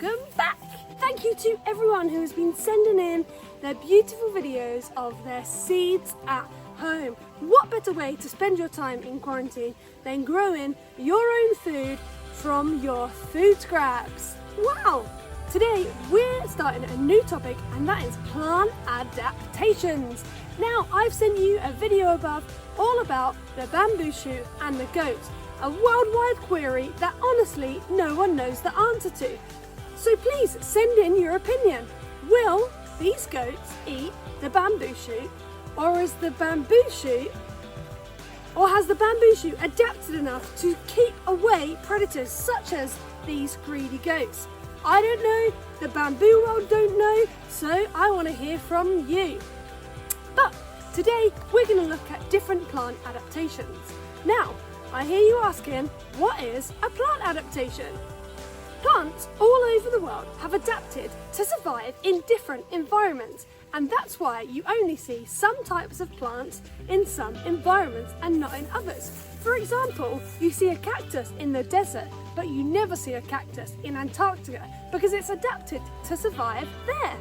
welcome back! Thank you to everyone who has been sending in their beautiful videos of their seeds at home. What better way to spend your time in quarantine than growing your own food from your food scraps? Wow! Today we're starting a new topic, and that is plant adaptations. Now, I've sent you a video above all about the bamboo shoot and the goats, a worldwide query that honestly no one knows the answer to. So please send in your opinion. Will these goats eat the bamboo shoot, or has the bamboo shoot adapted enough to keep away predators such as these greedy goats? I don't know, the bamboo world don't know, so I want to hear from you. But today we're going to look at different plant adaptations. Now, I hear you asking, what is a plant adaptation? Plants all over the world have adapted to survive in different environments, and that's why you only see some types of plants in some environments and not in others. For example, you see a cactus in the desert, but you never see a cactus in Antarctica because it's adapted to survive there.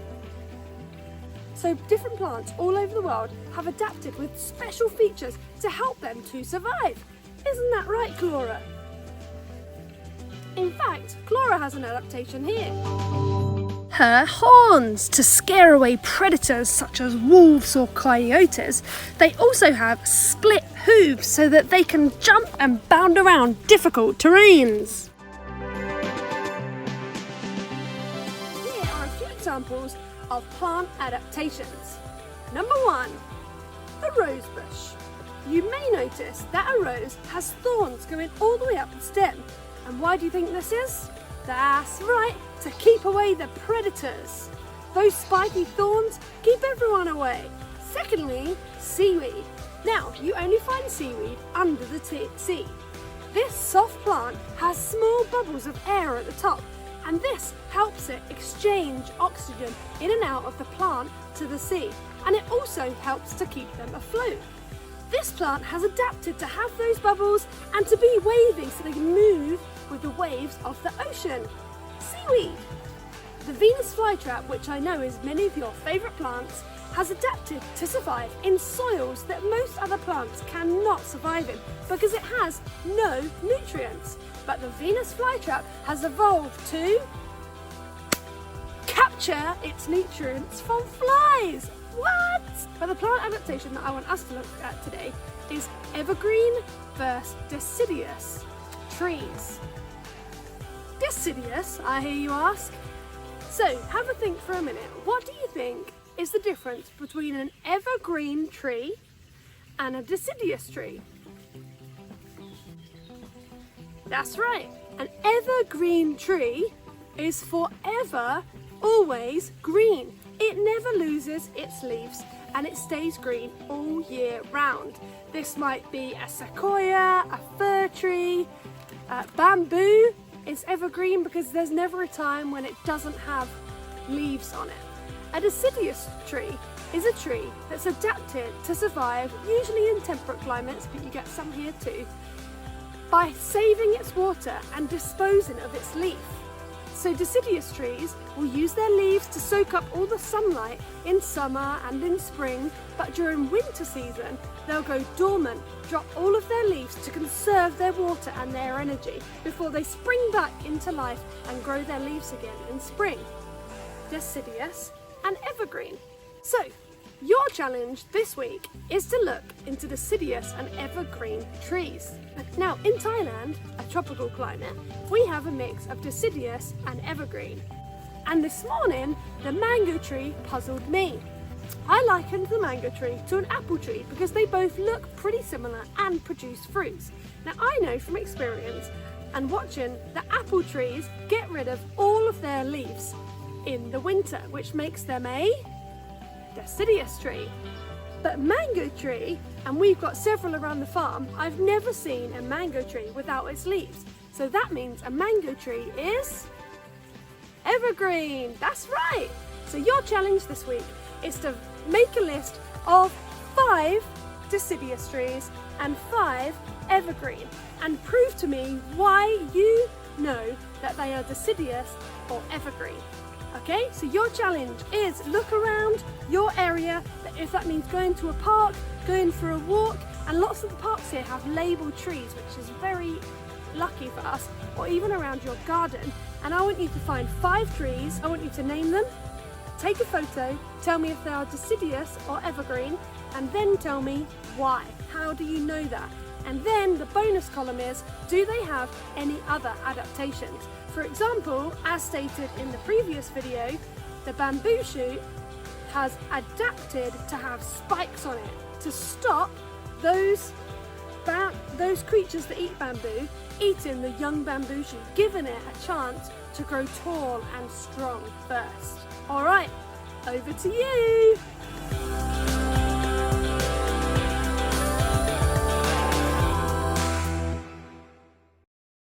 So different plants all over the world have adapted with special features to help them to survive. Isn't that right, Clara? In fact, Clara has an adaptation here. Her horns to scare away predators such as wolves or coyotes. They also have split hooves so that they can jump and bound around difficult terrains. Here are a few examples of plant adaptations. Number 1, a rose bush. You may notice that a rose has thorns going all the way up its stem. And why do you think this is? That's right, to keep away the predators. Those spiky thorns keep everyone away. Secondly, seaweed. Now, you only find seaweed under the sea. This soft plant has small bubbles of air at the top, and this helps it exchange oxygen in and out of the plant to the sea, and it also helps to keep them afloat. This plant has adapted to have those bubbles and to be waving so they can move with the waves of the ocean. Seaweed. The Venus flytrap, which I know is many of your favourite plants, has adapted to survive in soils that most other plants cannot survive in because it has no nutrients. But the Venus flytrap has evolved to capture its nutrients from flies. What? But the plant adaptation that I want us to look at today is evergreen versus deciduous trees. Deciduous, I hear you ask. So have a think for a minute. What do you think is the difference between an evergreen tree and a deciduous tree? That's right. An evergreen tree is forever, always green. It never loses its leaves and it stays green all year round. This might be a sequoia, a fir tree, bamboo is evergreen because there's never a time when it doesn't have leaves on it. A deciduous tree is a tree that's adapted to survive, usually in temperate climates, but you get some here too, by saving its water and disposing of its leaf. So deciduous trees will use their leaves to soak up all the sunlight in summer and in spring, but during winter season they'll go dormant, drop all of their leaves to conserve their water and their energy before they spring back into life and grow their leaves again in spring. Deciduous and evergreen. So your challenge this week is to look into deciduous and evergreen trees. Now, in Thailand, a tropical climate, we have a mix of deciduous and evergreen. And this morning, the mango tree puzzled me. I likened the mango tree to an apple tree because they both look pretty similar and produce fruits. Now, I know from experience and watching that apple trees get rid of all of their leaves in the winter, which makes them a deciduous tree. But mango tree, and we've got several around the farm, I've never seen a mango tree without its leaves. So that means a mango tree is evergreen. That's right. So your challenge this week is to make a list of 5 deciduous trees and 5 evergreen and prove to me why you know that they are deciduous or evergreen. Okay, so your challenge is look around your area, if that means going to a park, going for a walk, and lots of the parks here have labelled trees, which is very lucky for us, or even around your garden. And I want you to find 5 trees, I want you to name them, take a photo, tell me if they are deciduous or evergreen, and then tell me why. How do you know that? And then the bonus column is, do they have any other adaptations? For example, as stated in the previous video, the bamboo shoot has adapted to have spikes on it to stop those creatures that eat bamboo eating the young bamboo shoot, giving it a chance to grow tall and strong first. All right, over to you.